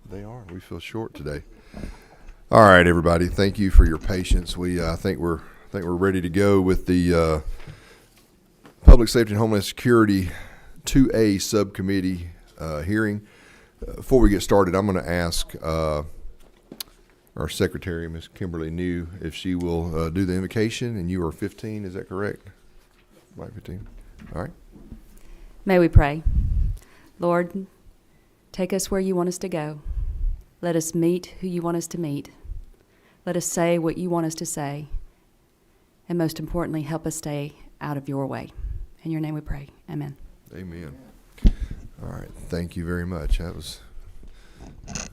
They are. We feel short today. All right, everybody. Thank you for your patience. I think we're ready to go with the Public Safety and Homeland Security 2A Subcommittee hearing. Before we get started, I'm going to ask our Secretary, Ms. Kimberly New, if she will do the invocation. And you are 15, is that correct? Right, 15. All right. May we pray. Lord, take us where you want us to go. Let us meet who you want us to meet. Let us say what you want us to say. And most importantly, help us stay out of your way. In your name we pray. Amen. Amen. All right. Thank you very much. That was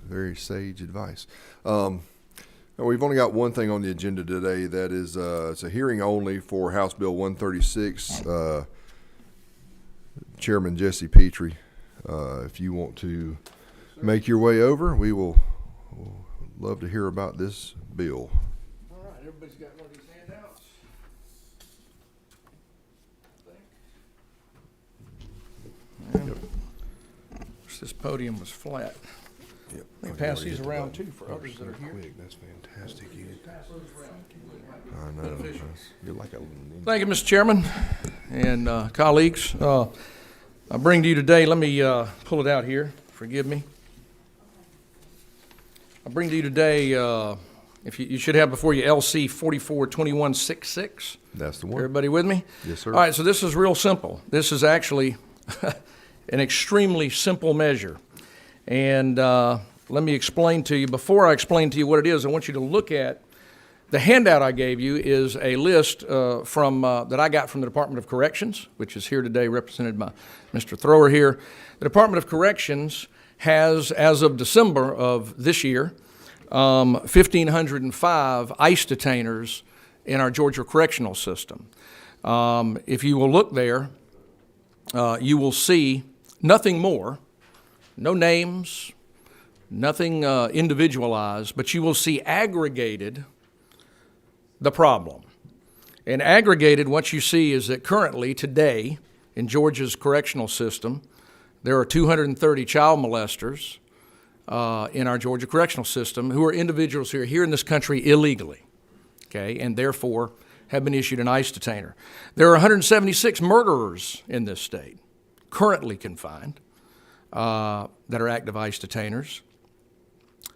very sage advice. We've only got one thing on the agenda today. That is, it's a hearing only for House Bill 136. Chairman Jesse Petrie, if you want to make your way over, we'll love to hear about this bill. All right, everybody's got one of these handouts. Yep. Wish this podium was flat. Yep. Let me pass these around too for others that are here. Quick. That's fantastic. I know. You're like a. Thank you, Mr. Chairman and colleagues. I bring to you today, let me pull it out here. Forgive me. I bring to you today, if you should have before you LC 442166. That's the one. Everybody with me? Yes, sir. All right, so this is real simple. This is actually an extremely simple measure. And let me explain to you, before I explain to you what it is, I want you to look at the handout I gave you is a list that I got from the Department of Corrections, which is here today represented by Mr. Thrower here. The Department of Corrections has, as of December of this year, 1,505 ICE detainers in our Georgia correctional system. If you will look there, you will see nothing more, no names, nothing individualized, but you will see aggregated the problem. And aggregated, what you see is that currently, today, in Georgia's correctional system, there are 230 child molesters in our Georgia correctional system who are individuals who are here in this country illegally, okay, and therefore have been issued an ICE detainer. There are 176 murderers in this state, currently confined, that are active ICE detainers,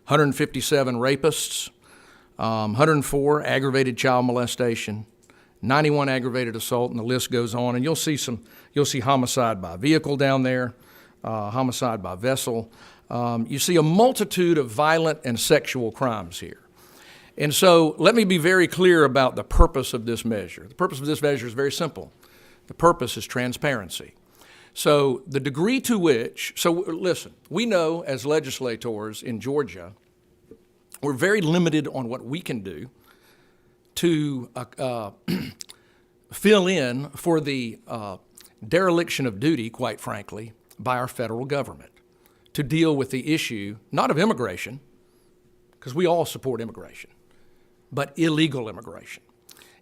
157 rapists, 104 aggravated child molestation, 91 aggravated assault, and the list goes on. And you'll see homicide by vehicle down there, homicide by vessel. You see a multitude of violent and sexual crimes here. And so let me be very clear about the purpose of this measure. The purpose of this measure is very simple. The purpose is transparency. So the degree to which, so listen, we know as legislators in Georgia, we're very limited on what we can do to fill in for the dereliction of duty, quite frankly, by our federal government to deal with the issue, not of immigration, because we all support immigration, but illegal immigration.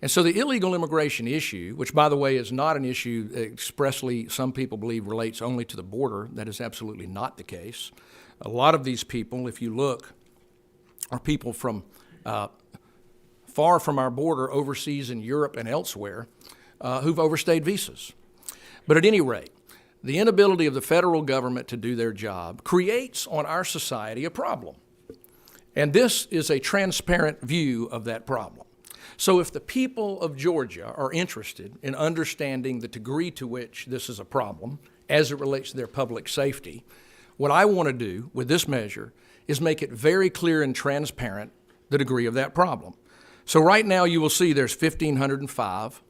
And so the illegal immigration issue, which, by the way, is not an issue expressly some people believe relates only to the border. That is absolutely not the case. A lot of these people, if you look, are people from far from our border, overseas in Europe and elsewhere, who've overstayed visas. But at any rate, the inability of the federal government to do their job creates on our society a problem. And this is a transparent view of that problem. So if the people of Georgia are interested in understanding the degree to which this is a problem as it relates to their public safety, what I want to do with this measure is make it very clear and transparent the degree of that problem. So right now you will see there's 1,505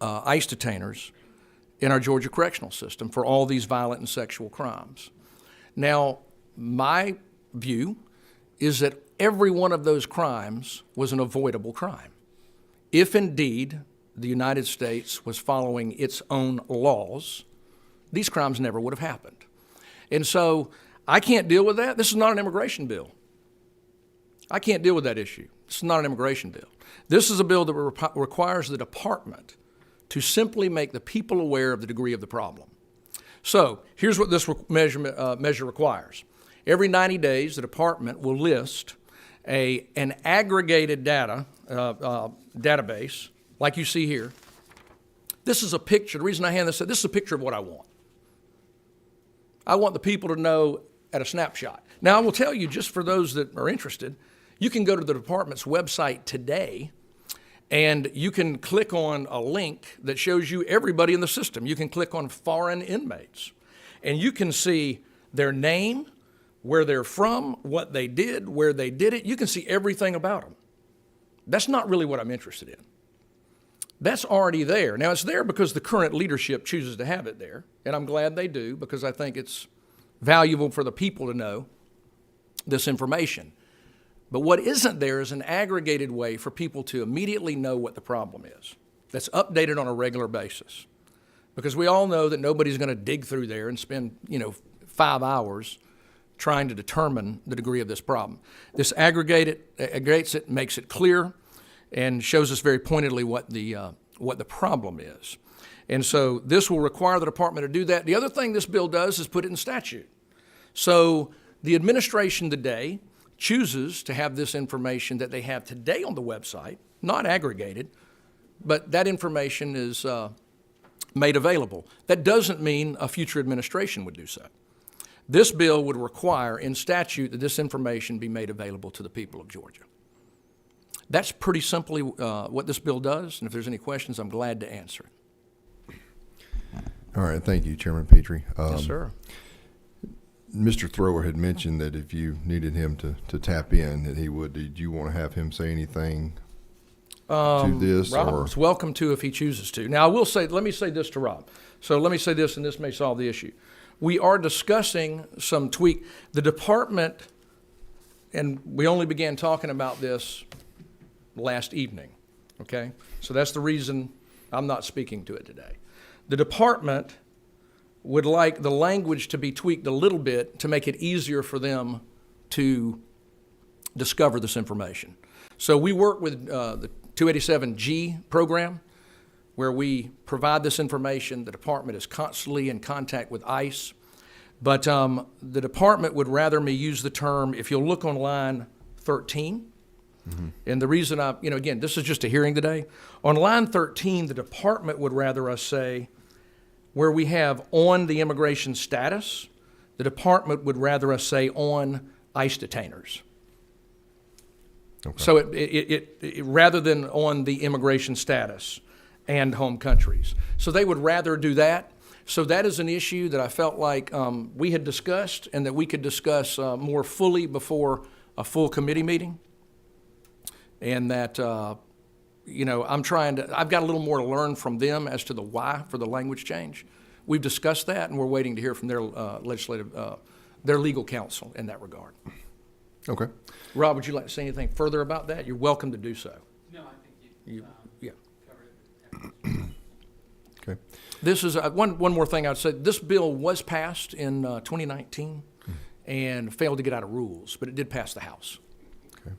ICE detainers in our Georgia correctional system for all these violent and sexual crimes. Now, my view is that every one of those crimes was an avoidable crime. If indeed the United States was following its own laws, these crimes never would have happened. And so I can't deal with that. This is not an immigration bill. I can't deal with that issue. This is not an immigration bill. This is a bill that requires the department to simply make the people aware of the degree of the problem. So here's what this measure requires. Every 90 days, the department will list an aggregated database, like you see here. This is a picture. The reason I hand this is a picture of what I want. I want the people to know at a snapshot. Now, I will tell you, just for those that are interested, you can go to the department's website today, and you can click on a link that shows you everybody in the system. You can click on foreign inmates, and you can see their name, where they're from, what they did, where they did it. You can see everything about them. That's not really what I'm interested in. That's already there. Now, it's there because the current leadership chooses to have it there, and I'm glad they do, because I think it's valuable for the people to know this information. But what isn't there is an aggregated way for people to immediately know what the problem is, that's updated on a regular basis. Because we all know that nobody's going to dig through there and spend, 5 hours trying to determine the degree of this problem. This aggregates it, makes it clear, and shows us very pointedly what the problem is. And so this will require the department to do that. The other thing this bill does is put it in statute. So the administration today chooses to have this information that they have today on the website, not aggregated, but that information is made available. That doesn't mean a future administration would do so. This bill would require in statute that this information be made available to the people of Georgia. That's pretty simply what this bill does, and if there's any questions, I'm glad to answer it. All right, thank you, Chairman Petrie. Yes, sir. Mr. Thrower had mentioned that if you needed him to tap in, that he would. Did you want to have him say anything to this? Rob's welcome to if he chooses to. Now, I will say, let me say this to Rob. So let me say this, and this may solve the issue. We are discussing some tweak. The department, and we only began talking about this last evening, okay? So that's the reason I'm not speaking to it today. The department would like the language to be tweaked a little bit to make it easier for them to discover this information. So we work with the 287G program, where we provide this information. The department is constantly in contact with ICE, but the department would rather me use the term, if you'll look on line 13, and the reason again, this is just a hearing today. On line 13, the department would rather us say, where we have on the immigration status, the department would rather us say on ICE detainers. Okay. So it rather than on the immigration status and home countries. So they would rather do that. So that is an issue that I felt like we had discussed and that we could discuss more fully before a full committee meeting. And that, I've got a little more to learn from them as to the why for the language change. We've discussed that, and we're waiting to hear from their legal counsel in that regard. Okay. Rob, would you like to say anything further about that? You're welcome to do so. No, I think you covered it. Okay. This is one more thing I'd say. This bill was passed in 2019 and failed to get out of rules, but it did pass the House. Okay.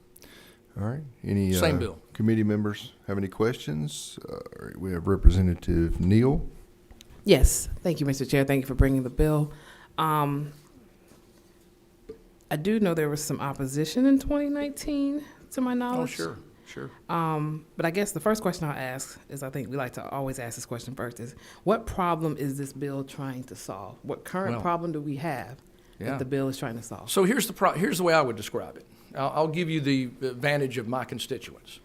All right. Any Same bill. Committee members have any questions? We have Representative Neal. Yes, thank you, Mr. Chair. Thank you for bringing the bill. I do know there was some opposition in 2019, to my knowledge. Oh, sure. But I guess the first question I'll ask is, I think we like to always ask this question first, is what problem is this bill trying to solve? What current problem do we have that the bill is trying to solve? So here's the way I would describe it. I'll give you the advantage of my constituents.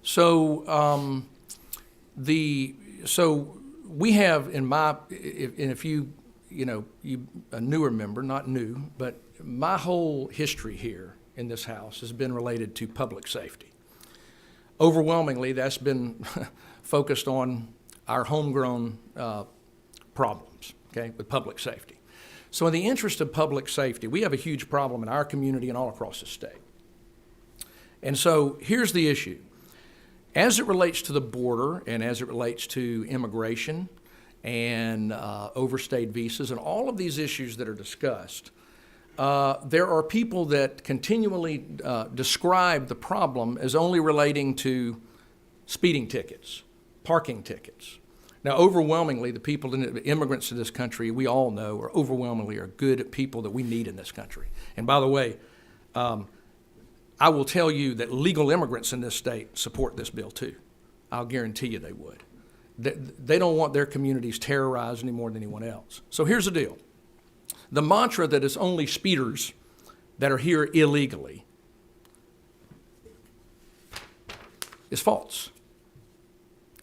So we have if you a newer member, not new, but my whole history here in this House has been related to public safety. Overwhelmingly, that's been focused on our homegrown problems, okay, with public safety. So in the interest of public safety, we have a huge problem in our community and all across the state. And so here's the issue. As it relates to the border and as it relates to immigration and overstayed visas and all of these issues that are discussed, there are people that continually describe the problem as only relating to speeding tickets, parking tickets, Now, overwhelmingly, the people, the immigrants to this country, we all know, are overwhelmingly are good people that we need in this country. And by the way, I will tell you that legal immigrants in this state support this bill too. I'll guarantee you they would. They don't want their communities terrorized any more than anyone else. So here's the deal. The mantra that it's only speeders that are here illegally is false.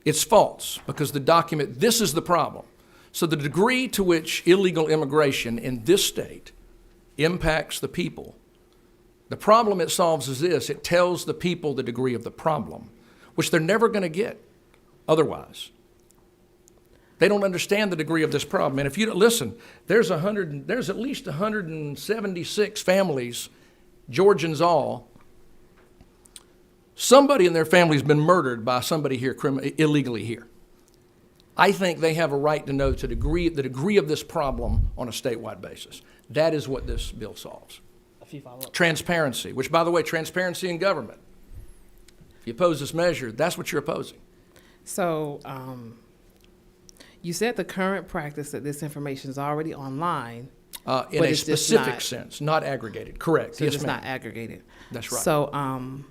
It's false because the document, this is the problem. So the degree to which illegal immigration in this state impacts the people, the problem it solves is this: it tells the people the degree of the problem, which they're never going to get otherwise. They don't understand the degree of this problem. And if you listen, there's at least 176 families, Georgians all. Somebody in their family's been murdered by somebody here illegally here. I think they have a right to know the degree of this problem on a statewide basis. That is what this bill solves. A few follow-up. Transparency, which, by the way, transparency in government. If you oppose this measure, that's what you're opposing. So, you said the current practice that this information is already online. In a specific sense, not aggregated. Correct. So yes, it's ma'am. not aggregated. That's right. So,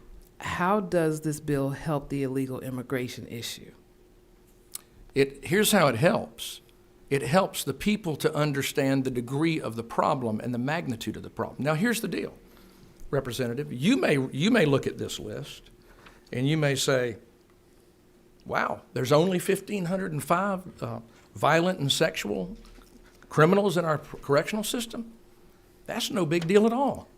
how does this bill help the illegal immigration issue? Here's how it helps. It helps the people to understand the degree of the problem and the magnitude of the problem. Now, here's the deal, Representative. You may look at this list and you may say, wow, there's only 1,505 violent and sexual criminals in our correctional system? That's no big deal at all.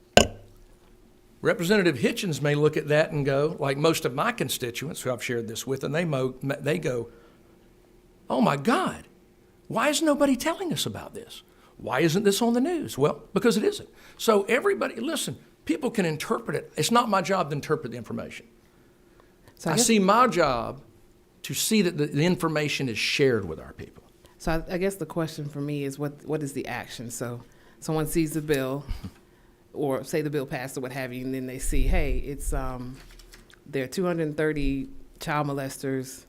Representative Hitchens may look at that and go, like most of my constituents who I've shared this with, and they go, oh my God, why is nobody telling us about this? Why isn't this on the news? Well, because it isn't. So everybody, listen, people can interpret it. It's not my job to interpret the information. So I see my job to see that the information is shared with our people. So I guess the question for me is what is the action? So someone sees the bill, or say the bill passed or what have you, and then they see, hey, it's there are 230 child molesters.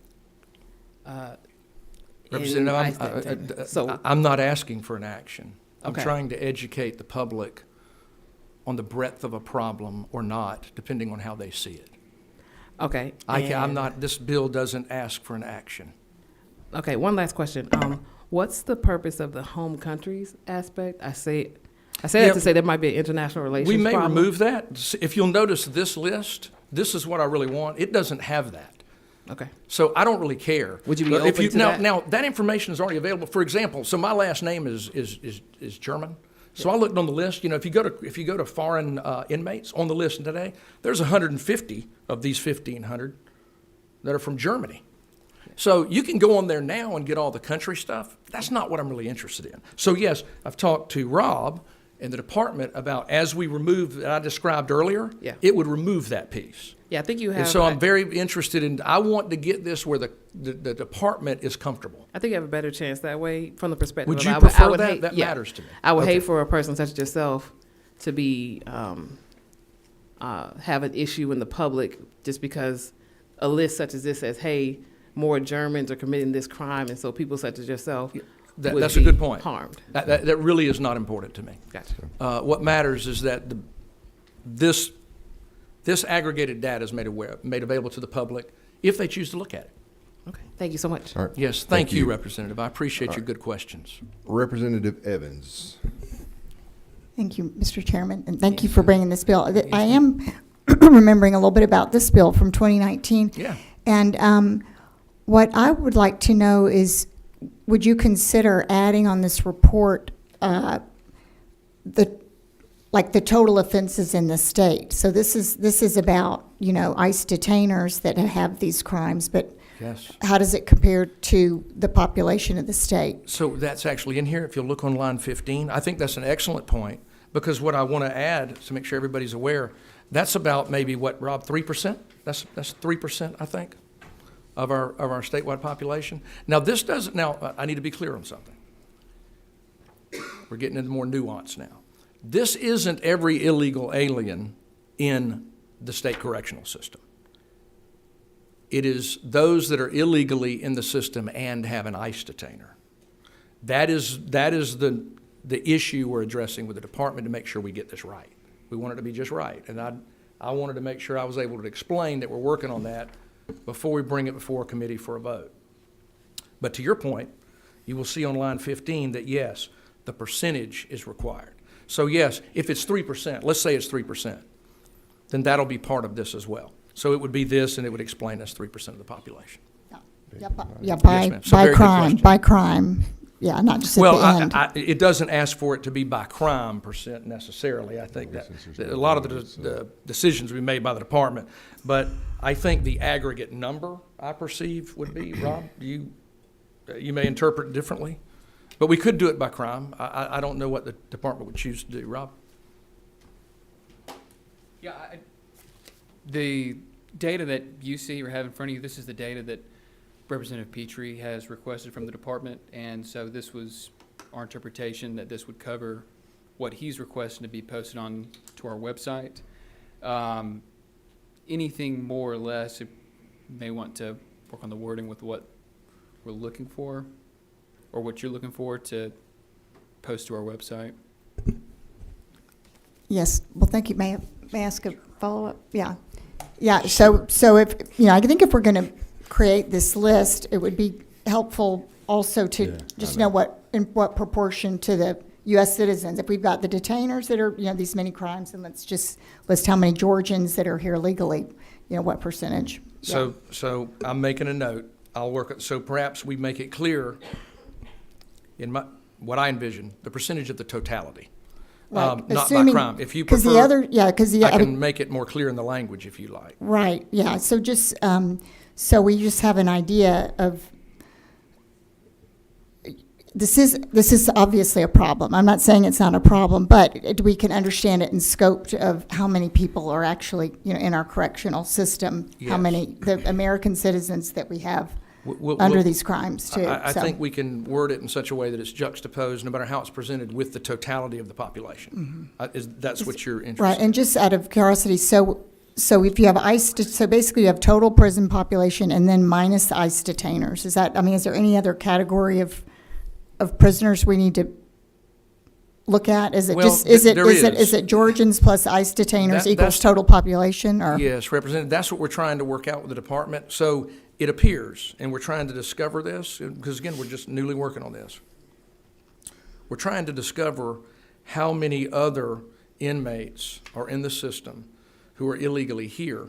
Representative, I'm not asking for an action. I'm Okay. trying to educate the public on the breadth of a problem or not, depending on how they see it. Okay. I'm not. This bill doesn't ask for an action. Okay. One last question. What's the purpose of the home countries aspect? I say that to say there might be an international relations We may problem. remove that. If you'll notice this list, this is what I really want. It doesn't have that. Okay. So I don't really care. Would you be But open to that? Now, that information is already available. For example, so my last name is German. So I looked on the list. You know, if you go to foreign inmates on the list today, there's 150 of these 1,500 that are from Germany. So you can go on there now and get all the country stuff. That's not what I'm really interested in. So yes, I've talked to Rob and the department about, as we remove that I described earlier, Yeah. it would remove that piece. Yeah, I think you have. And so I'm very interested in, I want to get this where the department is comfortable. I think you have a better chance that way from the perspective Would of you I prefer would that? hate, That yeah. matters to me. I would Okay. hate for a person such as yourself to be have an issue in the public just because a list such as this says, hey, more Germans are committing this crime, and so people such as yourself would That's a be good point. harmed. That really is not important to me. Gotcha. What matters is that this aggregated data is made available to the public if they choose to look at it. Okay. Thank you so much. All right. Yes, thank you, Representative. I appreciate your good questions. Representative Evans. Thank you, Mr. Chairman, and thank you for bringing this bill. I am remembering a little bit about this bill from 2019. Yeah. And what I would like to know is, would you consider adding on this report the total offenses in the state? So this is about, ICE detainers that have these crimes, but Yes. how does it compare to the population of the state? So that's actually in here. If you'll look on line 15, I think that's an excellent point, because what I want to add to make sure everybody's aware, that's about maybe what, Rob, 3%? That's 3%, I think, of our statewide population. Now this doesn't. Now I need to be clear on something. We're getting into more nuance now. This isn't every illegal alien in the state correctional system. It is those that are illegally in the system and have an ICE detainer. That is the issue we're addressing with the department to make sure we get this right. We want it to be just right. And I wanted to make sure I was able to explain that we're working on that before we bring it before a committee for a vote. But to your point, you will see on line 15 that yes, the percentage is required. So yes, if it's 3%, let's say it's 3%, then that'll be part of this as well. So it would be this, and it would explain us 3% of the population. Yeah, Yes, by ma'am. So very good crime, question. by crime. Yeah, not just at Well, the end. it doesn't ask for it to be by crime percent necessarily. I think that a lot of the decisions will be made by the department. But I think the aggregate number I perceive would be, Rob, you may interpret it differently. But we could do it by crime. I don't know what the department would choose to do. Rob? Yeah, the data that you see or have in front of you, this is the data that Representative Petrie has requested from the department, and so this was our interpretation that this would cover what he's requesting to be posted on to our website. Anything more or less, you may want to work on the wording with what we're looking for, or what you're looking for to post to our website. Yes, well, thank you. May I ask a follow-up? Yeah. Yeah, so if, I think if we're going to create this list, it would be helpful also to just know in what proportion to the U.S. citizens. If we've got the detainers that are, these many crimes, and let's just list how many Georgians that are here legally, what percentage. So I'm making a note. I'll work it. So perhaps we make it clear in what I envision, the percentage of the totality. Right. Not by crime. If you prefer, I can make it more clear in the language if you like. Right, yeah, so just, so we just have an idea of, this is obviously a problem. I'm not saying it's not a problem, but we can understand it in scope of how many people are actually, in our correctional system, how Yes. many, the American citizens that we have We'll- under we'll- these crimes too. I so. think we can word it in such a way that it's juxtaposed, no matter how it's presented, with the totality of the population. That's what you're interested Right, in. and just out of curiosity, so if you have ICE, so basically you have total prison population and then minus the ICE detainers. Is that, is there any other category of prisoners we need to look at? Is it Well, just, is there is. it Georgians plus ICE detainers equals That's- total population, or? Yes, Representative, that's what we're trying to work out with the department. So it appears, and we're trying to discover this, because again, we're just newly working on this. We're trying to discover how many other inmates are in the system who are illegally here,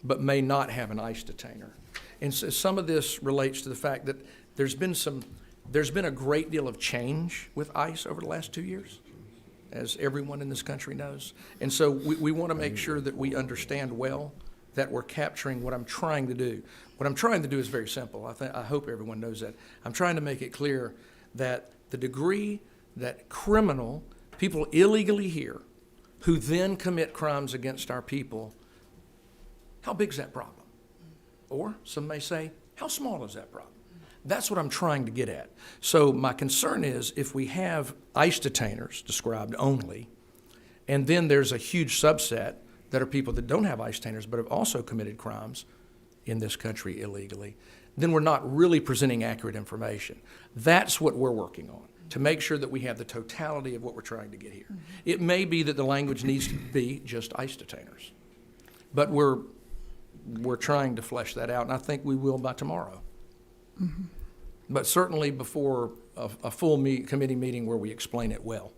but may not have an ICE detainer. And so some of this relates to the fact that there's been a great deal of change with ICE over the last 2 years, as everyone in this country knows. And so we want to make sure that we understand well that we're capturing what I'm trying to do. What I'm trying to do is very simple. I hope everyone knows that. I'm trying to make it clear that the degree that people illegally here, who then commit crimes against our people, how big is that problem? Or some may say, how small is that problem? That's what I'm trying to get at. So my concern is if we have ICE detainers described only, and then there's a huge subset that are people that don't have ICE detainers but have also committed crimes in this country illegally, then we're not really presenting accurate information. That's what we're working on, to make sure that we have the totality of what we're trying to get here. It may be that the language needs to be just ICE detainers, but we're trying to flesh that out, and I think we will by tomorrow. But certainly before a full committee meeting where we explain it well.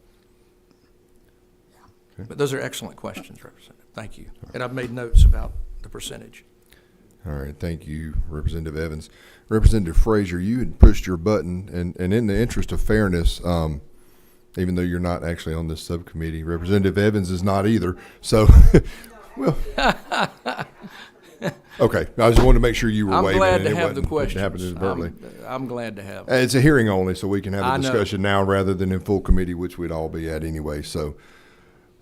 Okay. But those are excellent questions, Representative. Thank you. And I've made notes about the percentage. All right, thank you, Representative Evans. Representative Frazier, you had pushed your button, and in the interest of fairness, even though you're not actually on this subcommittee, Representative Evans is not either. So, well, okay. I just wanted to make sure you were I'm waving. glad and to it have the wasn't- question. It happened inadvertently. I'm glad to have. It's a hearing only, so we can have I a know. discussion now rather than in full committee, which we'd all be at anyway. So,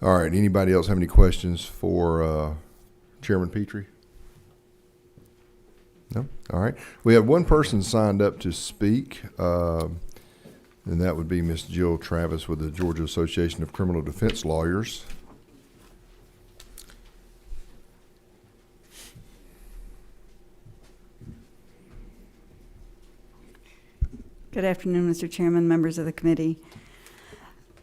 all right. Anybody else have any questions for Chairman Petrie? No? All right. We have one person signed up to speak, and that would be Ms. Jill Travis with the Georgia Association of Criminal Defense Lawyers. Good afternoon, Mr. Chairman, members of the committee.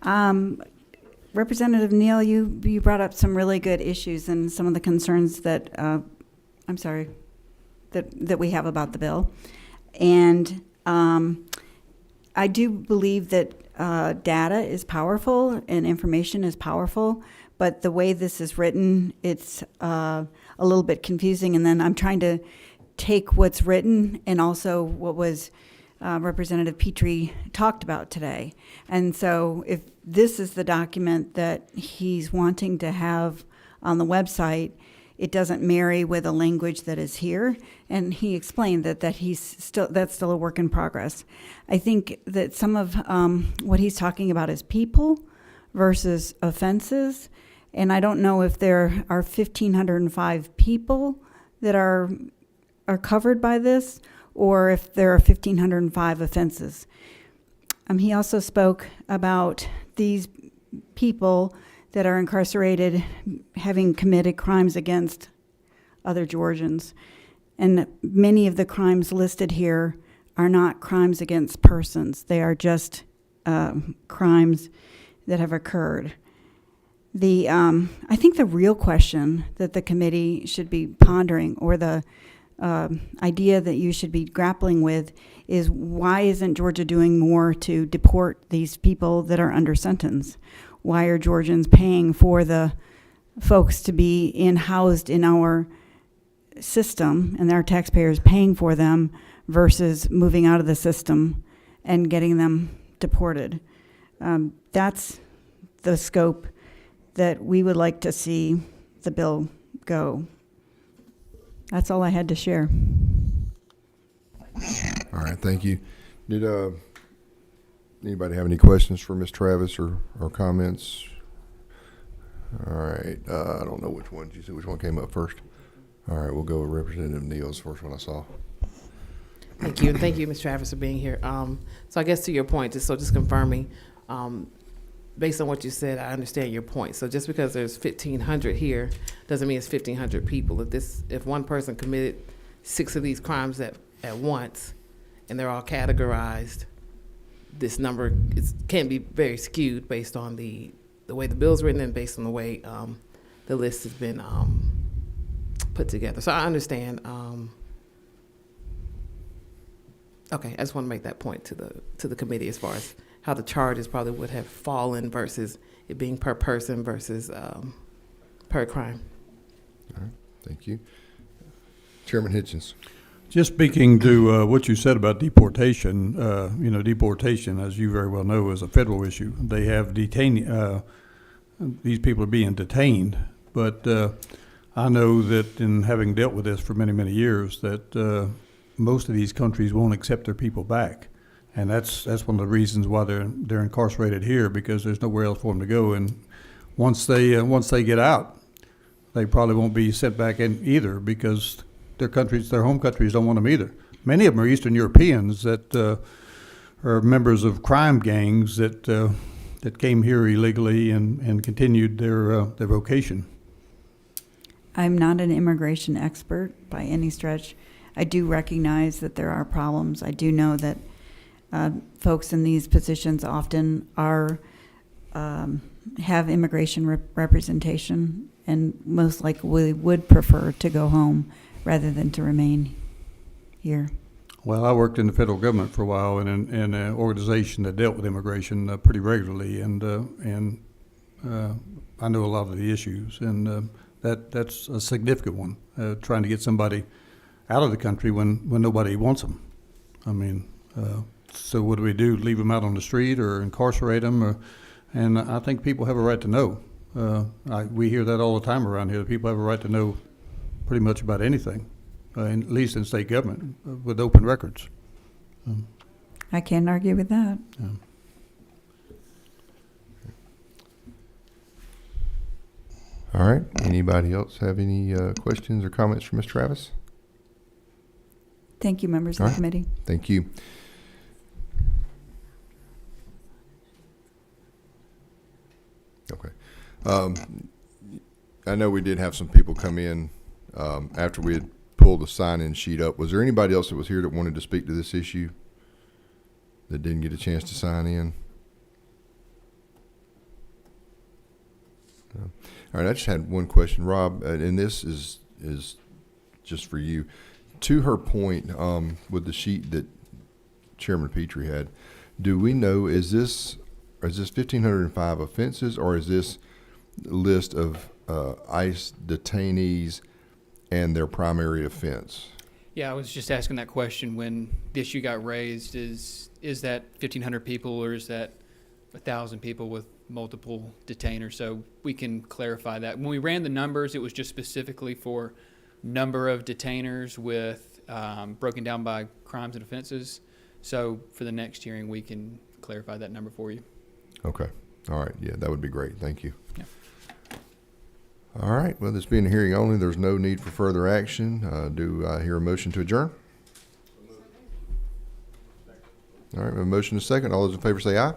Representative Neal, you brought up some really good issues and some of the concerns that that we have about the bill. And I do believe that data is powerful and information is powerful, but the way this is written, it's a little bit confusing. And then I'm trying to take what's written and also what was Representative Petrie talked about today. And so if this is the document that he's wanting to have on the website, it doesn't marry with the language that is here. And he explained that that's still a work in progress. I think that some of what he's talking about is people versus offenses. And I don't know if there are 1,505 people that are covered by this, or if there are 1,505 offenses. He also spoke about these people that are incarcerated having committed crimes against other Georgians. And many of the crimes listed here are not crimes against persons. They are just crimes that have occurred. I think the real question that the committee should be pondering, or the idea that you should be grappling with, is why isn't Georgia doing more to deport these people that are under sentence? Why are Georgians paying for the folks to be housed in our system, and our taxpayers paying for them, versus moving out of the system and getting them deported? That's the scope that we would like to see the bill go. That's all I had to share. All right, thank you. Did anybody have any questions for Ms. Travis or comments? All right, I don't know which one. Did you see which one came up first? All right, we'll go with Representative Neal's first one I saw. Thank you, and thank you, Ms. Travis, for being here. So I guess to your point, just confirming, based on what you said, I understand your point. So just because there's 1,500 here doesn't mean it's 1,500 people. If one person committed 6 of these crimes at once, and they're all categorized, this number can be very skewed based on the way the bill's written and based on the way the list has been put together. So I understand. Okay, I just want to make that point to the committee as far as how the charges probably would have fallen versus it being per person versus per crime. All right, thank you. Chairman Hitchens. Just speaking to what you said about deportation, deportation, as you very well know, is a federal issue. They have these people are being detained, but I know that in having dealt with this for many, many years, that most of these countries won't accept their people back. And that's one of the reasons why they're incarcerated here, because there's nowhere else for them to go. And once they get out, they probably won't be sent back in either, because their home countries don't want them either. Many of them are Eastern Europeans that are members of crime gangs that came here illegally and continued their vocation. I'm not an immigration expert by any stretch. I do recognize that there are problems. I do know that folks in these positions often have immigration representation, and most likely would prefer to go home rather than to remain here. Well, I worked in the federal government for a while in an organization that dealt with immigration pretty regularly, and I know a lot of the issues, and that's a significant one, trying to get somebody out of the country when nobody wants them. I mean, so what do? Leave them out on the street or incarcerate them? And I think people have a right to know. We hear that all the time around here. People have a right to know pretty much about anything, at least in state government, with open records. I can't argue with that. Yeah. All right. Anybody else have any questions or comments for Ms. Travis? Thank you, members All of right. the committee. Thank you. Okay. I know we did have some people come in after we had pulled the sign-in sheet up. Was there anybody else that was here that wanted to speak to this issue that didn't get a chance to sign in? No. All right, I just had one question, Rob, and this is just for you. To her point, with the sheet that Chairman Petrie had, do we know, is this 1,505 offenses, or is this list of ICE detainees and their primary offense? Yeah, I was just asking that question when the issue got raised. Is that 1,500 people, or is that 1,000 people with multiple detainers? So we can clarify that. When we ran the numbers, it was just specifically for number of detainers with broken down by crimes and offenses. So for the next hearing, we can clarify that number for you. Okay. All right. Yeah, that would be great. Thank you. Yeah. All right. Well, this being a hearing only, there's no need for further action. Do I hear a motion to adjourn? All right. We have a motion and a second. All those in favor say aye.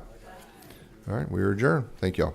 All right. We are adjourned. Thank y'all.